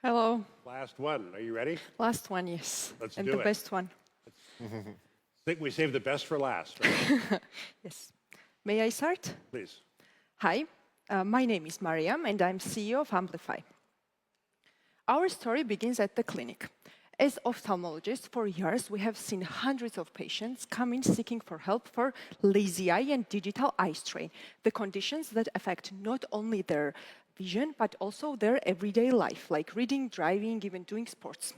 Hello. Last one. Are you ready? Last one, yes. Let's and do the it. best one. I think we saved the best for last, right? Yes. May I start? Please. Hi, my name is Mariam, and I'm CEO of Amblify. Our story begins at the clinic. As ophthalmologists, for years, we have seen hundreds of patients come in seeking for help for lazy eye and digital eye strain, the conditions that affect not only their vision, but also their everyday life, like reading, driving, even doing sports.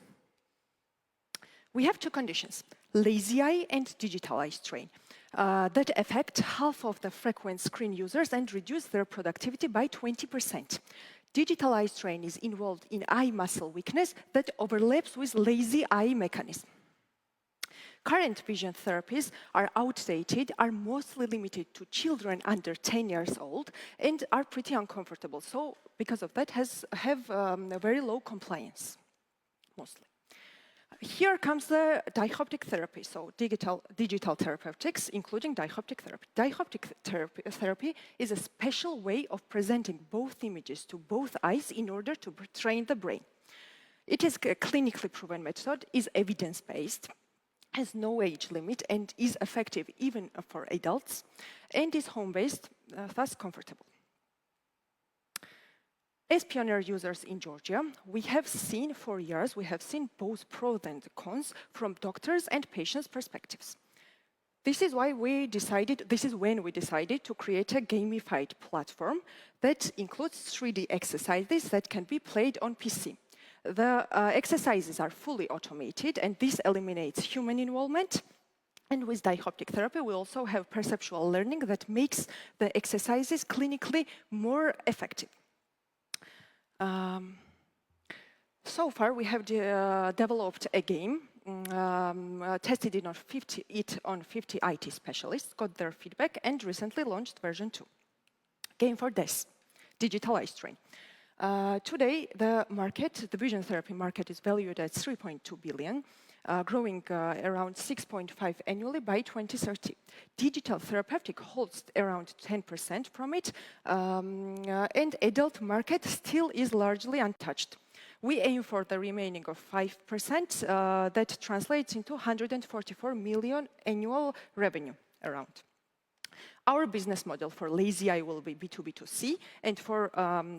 We have two conditions, lazy eye and digital eye strain, that affect half of the frequent screen users and reduce their productivity by 20%. Digital eye strain is involved in eye muscle weakness that overlaps with lazy eye mechanism. Current vision therapies are outdated, are mostly limited to children under 10 years old, and are pretty uncomfortable. So, because of that, have a very low compliance, mostly. Here comes the dioptic therapy, so digital therapeutics, including dioptic therapy. Dioptic therapy is a special way of presenting both images to both eyes in order to train the brain. It is a clinically proven method, is evidence-based, has no age limit, and is effective even for adults, and is home-based, thus comfortable. As pioneer users in Georgia, we have seen for years, both pros and cons from doctors' and patients' perspectives. This is when we decided to create a gamified platform that includes 3D exercises that can be played on PC. The exercises are fully automated, and this eliminates human involvement. And with dioptic therapy, we also have perceptual learning that makes the exercises clinically more effective. So far, we have developed a game, tested it on 50 IT specialists, got their feedback, and recently launched version 2. Game for this, digital eye strain. Today, the vision therapy market is valued at 3.2 billion, growing around 6.5 annually by 2030. Digital therapeutic holds around 10% from it, and adult market still is largely untouched. We aim for the remaining of 5% that translates into 144 million annual revenue around. Our business model for lazy eye will be B2B2C, and for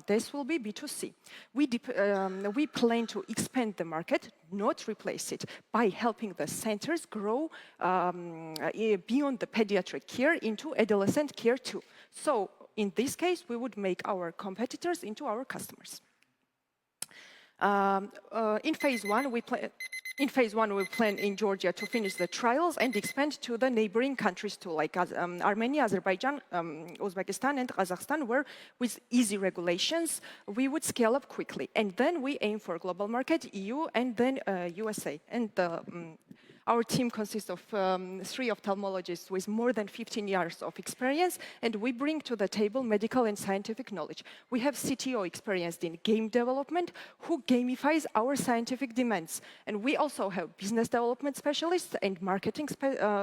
this will be B2C. We plan to expand the market, not replace it, by helping the centers grow beyond the pediatric care into adolescent care too. So, in this case, we would make our competitors into our customers. In phase one, we plan in Georgia to finish the trials and expand to the neighboring countries too, like Armenia, Azerbaijan, Uzbekistan, and Kazakhstan, where with easy regulations, we would scale up quickly. And then we aim for global market, EU, and then USA. And our team consists of 3 ophthalmologists with more than 15 years of experience, and we bring to the table medical and scientific knowledge. We have CTO experienced in game development who gamifies our scientific demands. And we also have business development specialists and marketing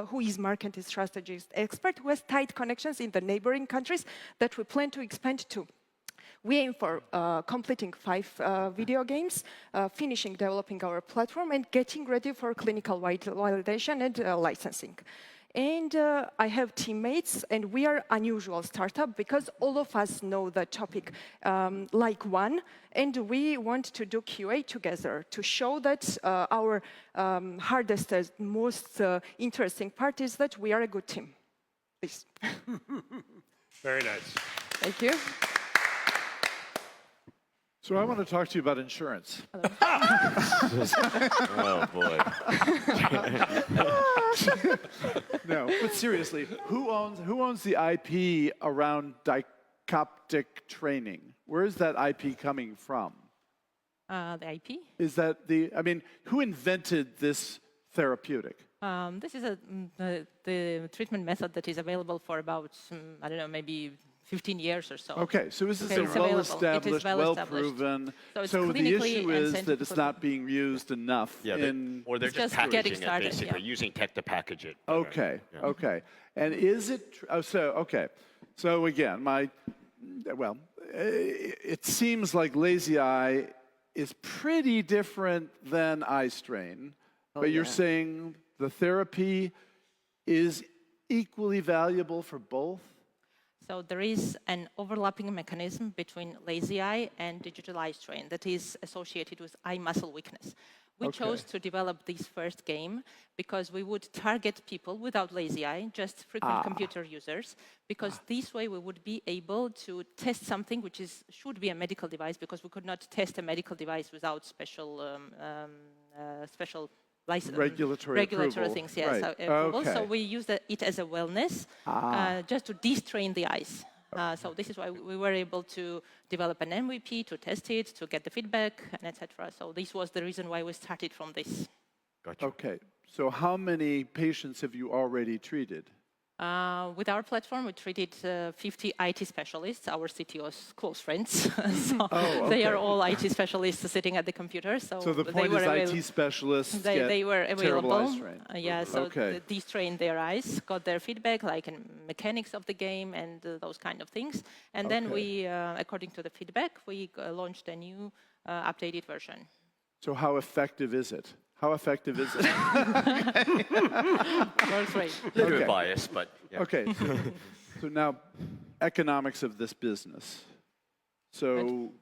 who is marketing strategist expert who has tight connections in the neighboring countries that we plan to expand to. We aim for completing 5 video games, finishing developing our platform, and getting ready for clinical validation and licensing. And I have teammates, and we are an unusual startup because all of us know the topic like one, and we want to do QA together to show that our hardest and most interesting part is that we are a good team. Please. Very nice. Thank you. So I want to talk to you about insurance. Oh, boy. No, but seriously, who owns the IP around dioptic training? Where is that IP coming from? The IP? Is that who invented this therapeutic? This is the treatment method that is available for about, I don't know, maybe 15 years or so. Okay, so this is a well-established, well-proven. So the issue is that it's not being used enough. Yeah, or they're just packaging it, basically, using tech to package it. Okay, okay. And is it, so again, it seems like lazy eye is pretty different than eye strain, but you're saying the therapy is equally valuable for both? So there is an overlapping mechanism between lazy eye and digital eye strain that is associated with eye muscle weakness. We chose to develop this first game because we would target people without lazy eye, just frequent computer users, because this way we would be able to test something which should be a medical device, because we could not test a medical device without special regulatory things, yes. Right. So we use it as a wellness, just to de-strain the eyes. So this is why we were able to develop an MVP, to test it, to get the feedback, and etc. So this was the reason why we started from this. Gotcha. Okay, so how many patients have you already treated? With our platform, we treated 50 IT specialists, our CTO's close friends. They are all IT specialists sitting at the computer. So the point is IT specialists they were terrible available. eye strain. So they strained their eyes, got their feedback, like in mechanics of the game and those kind of things. And then we, according to the feedback, we launched a new updated version. So how effective is it? How effective is it? Good bias, but yeah. Okay, so now economics of this business. So,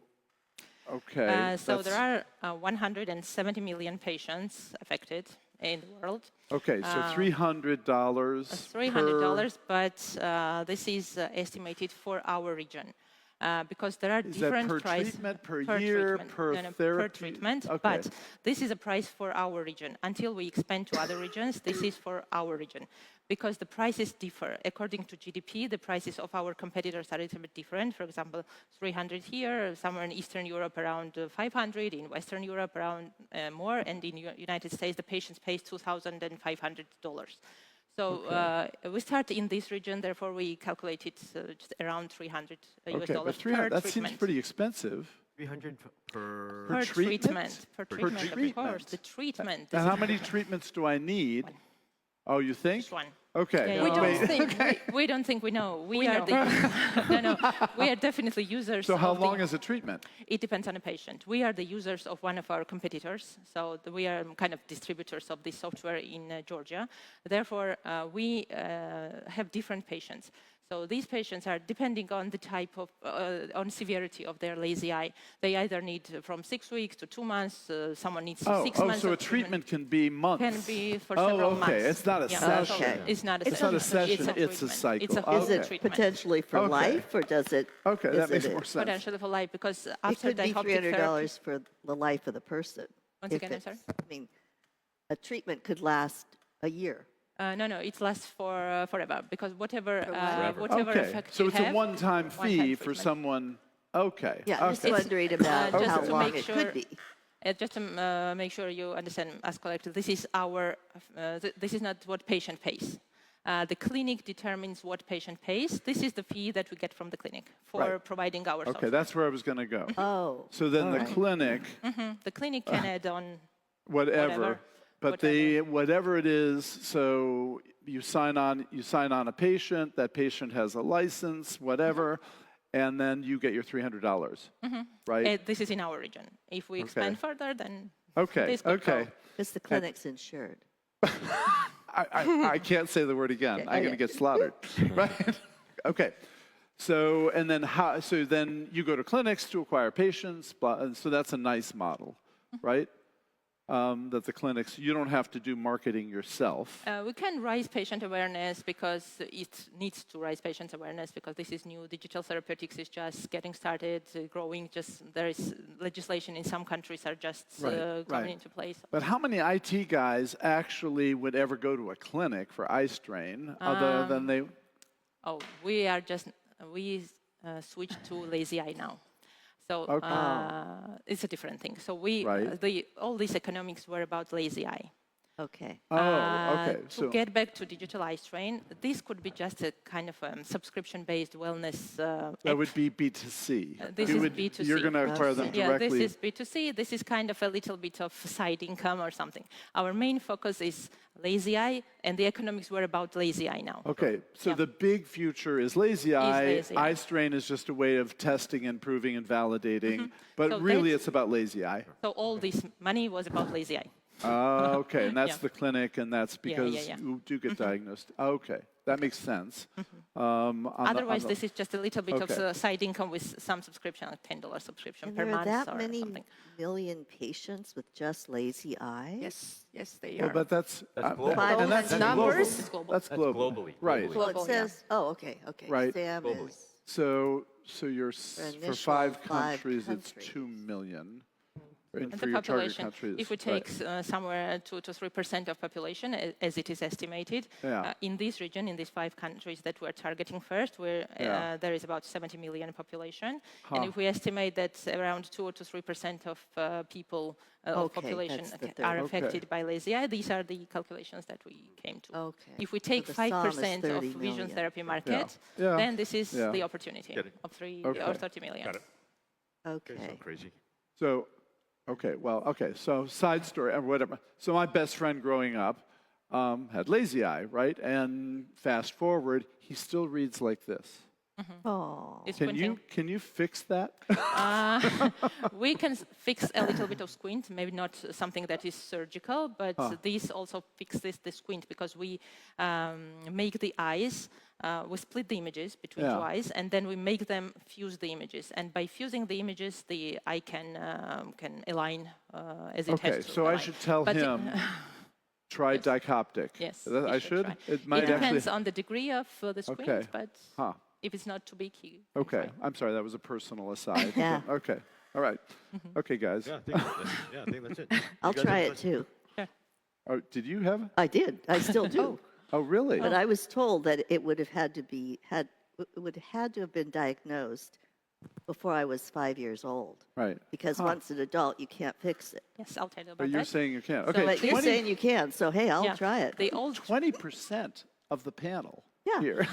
so there are 170 million patients affected in the world. Okay, so $300 $300, but this is estimated for our region. Because there are different per prices treatment, per year, per therapy? Per treatment, Okay. but this is a price for our region. Until we expand to other regions, this is for our region. Because the prices differ. According to GDP, the prices of our competitors are a little bit different. For example, 300 here, somewhere in Eastern Europe around 500, in Western Europe around more, and in United States, the patients pays $2,500. So we start in this region, therefore we calculated just around $300 US dollars per treatment. That seems pretty expensive. 300 per treatment? Per treatment, of course. The treatment. And how many treatments do I need? One. Oh, you think? Just one. Okay. Yeah, we don't think we know. We are we are definitely users. So how long is a treatment? It depends on the patient. We are the users of one of our competitors, so we are kind of distributors of this software in Georgia. Therefore, we have different patients. So these patients are depending on the type of, on severity of their lazy eye. They either need from 6 weeks to 2 months. Someone needs 6 months. So a treatment can be months. Can be for several months. It's not a session. Okay. It's not a It's session. not a session. It's a cycle. It's a whole Is it treatment. potentially for life, or does it? Okay, that makes more sense. Potentially for life, because It after could be dioptic therapy. $300 for the life of the person. Once again, I'm sorry? I mean, a treatment could last a year. No, it lasts for forever, because whatever Okay, effect so you it's have, a one-time fee for treatment. someone. Okay. Yeah, I'm just okay. wondering about just how to long make it sure- could be. Just to make sure you understand us correctly, this is our. This is not what patient pays. The clinic determines what patient pays. This is the fee that we get from the clinic for providing our software. Okay, that's where I was going to go. Oh. So then all the right. clinic, The clinic can add on whatever, but whatever it is, so you sign on a patient, that patient has a license, whatever, and then you get your $300, right? This is in our region. If we expand further, then this could go. Because the clinic's insured. I can't say the word again. I'm going to get slaughtered, right? Okay. So and then how? So then you go to clinics to acquire patients. So that's a nice model, right? That the clinics, you don't have to do marketing yourself. We can raise patient awareness because it needs to raise patient awareness because this is new. Digital therapeutics is just getting started, growing. Just there is legislation in some countries are just coming into place. But how many IT guys actually would ever go to a clinic for eye strain other than they? Oh, we switched to lazy eye now. So it's a different thing. So all these economics were about lazy eye. Okay. Okay. To get back to digital eye strain, this could be just a kind of subscription-based wellness That would be B2C. This is B2C. You're going to acquire them Yeah, directly. this is B2C. This is kind of a little bit of side income or something. Our main focus is lazy eye, and the economics were about lazy eye now. Okay, so the big future is lazy eye. lazy eye. Eye strain is just a way of testing and proving and validating, but So really that's- it's about lazy eye. So all this money was about lazy eye. Okay, and that's Yeah. the clinic, and that's because yeah. you do get diagnosed. Okay, that makes sense. Otherwise, this is just a little bit Okay. of side income with some subscription, like $10 subscription And per there are month that or many something. million patients with just lazy eye? Yes, they Well, are. but that's global. and that's Those numbers- global. It's global. That's global. globally. Right. Globally. Well, it Global, yeah. says, oh, okay. Right. SAM Globally. is, So you're for initial 5 five countries, it's countries. 2 million. And And for the your target population, countries, if we right. take somewhere 2 to 3% of population, as it is estimated, Yeah. in this region, in these 5 countries that we're targeting first, where Yeah. there is about 70 million population, and if we estimate that around 2 to 3% of people of Okay, population that's the third. are Okay. affected by lazy eye, these are the calculations that we came to. okay. If we So take the SOM is 5% of 30 vision million. therapy market, Yeah. then this is Yeah. the opportunity Get it. of 3 Okay. or 30 million. Got it. Okay. Crazy. So, okay, so side story or whatever. So my best friend growing up had lazy eye, right? And fast forward, he still reads like this. Oh. It's Can squinting. you fix that? We can fix a little bit of squint, maybe not something that is surgical, but this also fixes the squint because we make the eyes, we split the images between Yeah. two eyes, and then we make them fuse the images. And by fusing the images, the eye can align as it Okay, has to. so I align. should tell But it- him try dicoptic. Yes, That- he I should. try. It might It depends actually. on the degree of the squint, Okay. but Huh. if it's not too big, he can Okay, try. I'm sorry. That was a personal aside. Yeah. Okay. All right. Okay, guys. Yeah, I think that's it. I'll try it too. Oh, did you have? I did. I still do. Oh, really? But I was told that it would have had to have been diagnosed before I was 5 years old. Right. Because once an adult, you can't fix it. Yes, I'll tell you about But you're that. saying you can't. So, Okay. But you're saying you can, so hey, I'll Yeah. try it. The old 20% of the panel Yeah. here.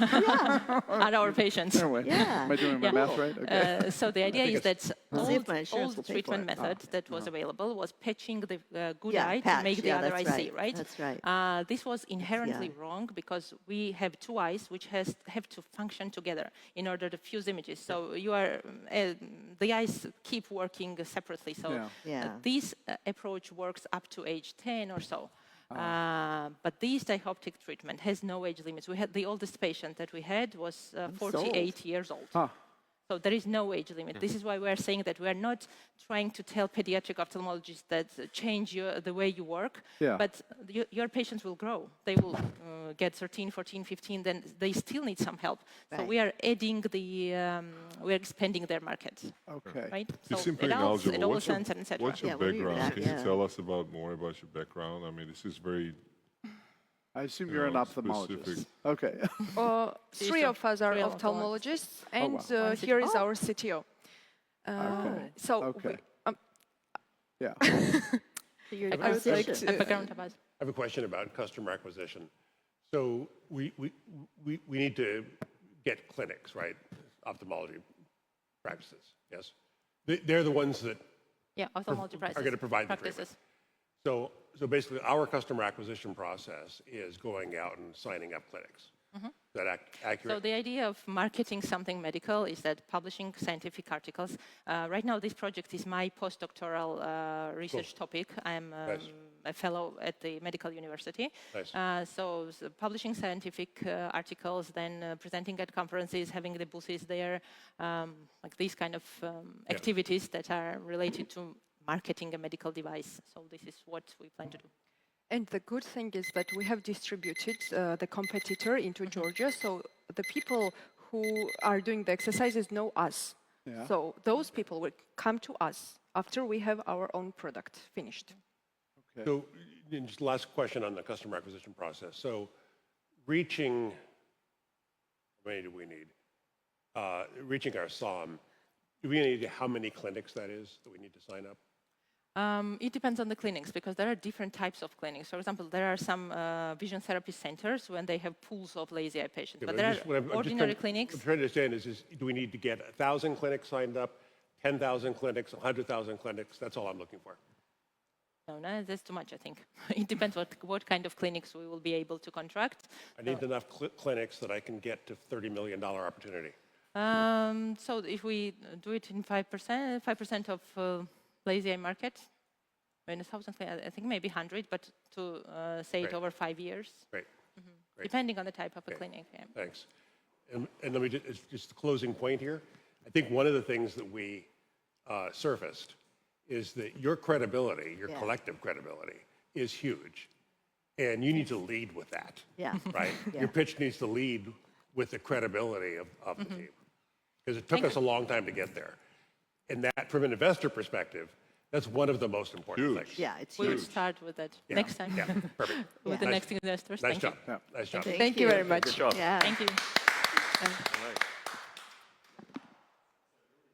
are our patients. Anyway, Yeah. am I doing my Yeah. math right? Okay. So the idea is that See if my insurance old will pay for treatment it. method that was available was patching the good Yeah, eye patch. to make the Yeah, other eye that's see, right. right? That's right. This was inherently eye. wrong because we have two eyes which have to function together in order to fuse images. So you are the eyes keep working separately. So Yeah. Yeah. this approach works up to age 10 or so. But this dioptic treatment has no age limits. We had the oldest patient that we had was 48 years old. Huh. So there is no age limit. This is why we are saying that we are not trying to tell pediatric ophthalmologists that change the way you work, Yeah. but your patients will grow. They will get 13, 14, 15, then they still need some help. So Right. we are adding we're expanding their market, Okay. right? You So seem pretty adults, knowledgeable. adolescents, and etc. What's your Yeah, where are you background? at? Can Yeah. you tell us more about your background? I mean, this is very I assume you're an know, ophthalmologist. specific. Okay. Three of us are Three are ophthalmologists, and wow. here is our CTO. Okay. So Okay. Yeah. So you're I would like physician. to- A background about I have a question about customer acquisition. So we need to get clinics, right? Ophthalmology practices, yes? They're the ones that ophthalmology practices. are going to provide the practices. treatment. So basically, our customer acquisition process is going out and signing up clinics. Is that accurate? So the idea of marketing something medical is that publishing scientific articles. Right now, this project is my postdoctoral research topic. I'm Nice. a fellow at the medical university. Nice. So publishing scientific articles, then presenting at conferences, having the booths there, like these kind of activities that are related to marketing a medical device. So this is what we plan to do. And the good thing is that we have distributed the competitor into Georgia, so the people who are doing the exercises know us. Yeah. So those people will come to us after we have our own product finished. So just last question on the customer acquisition process. So reaching, how many do we need? Reaching our SOM, do we need how many clinics that is that we need to sign up? It depends on the clinics because there are different types of clinics. For example, there are some vision therapy centers when they have pools of lazy eye patients. Yeah, but there what are ordinary clinics. What I'm trying to understand is do we need to get 1,000 clinics signed up, 10,000 clinics, 100,000 clinics? That's all I'm looking for. No, that's too much, I think. It depends what kind of clinics we will be able to contract. I need enough clinics that I can get to $30 million opportunity. So if we do it in 5% of lazy eye market, I mean, 1,000, I think maybe 100, but to say it over 5 years. Great. Great. Depending on the type of a clinic. Yeah. Thanks. And let me just the closing point here. I think one of the things that we surfaced is that your credibility, your collective credibility, is huge. And you need to lead with that. Yeah. Right? Yeah. Your pitch needs to lead with the credibility of the team. Because it took us a long time to get there. And that, from an investor perspective, that's one of the most important things. Yeah, it's We will huge. start with that Yeah. next time. Yeah, perfect. With the next investors. Nice Thank you. job. Nice job. Thank you very much. Good job. Yeah. Thank you. All right.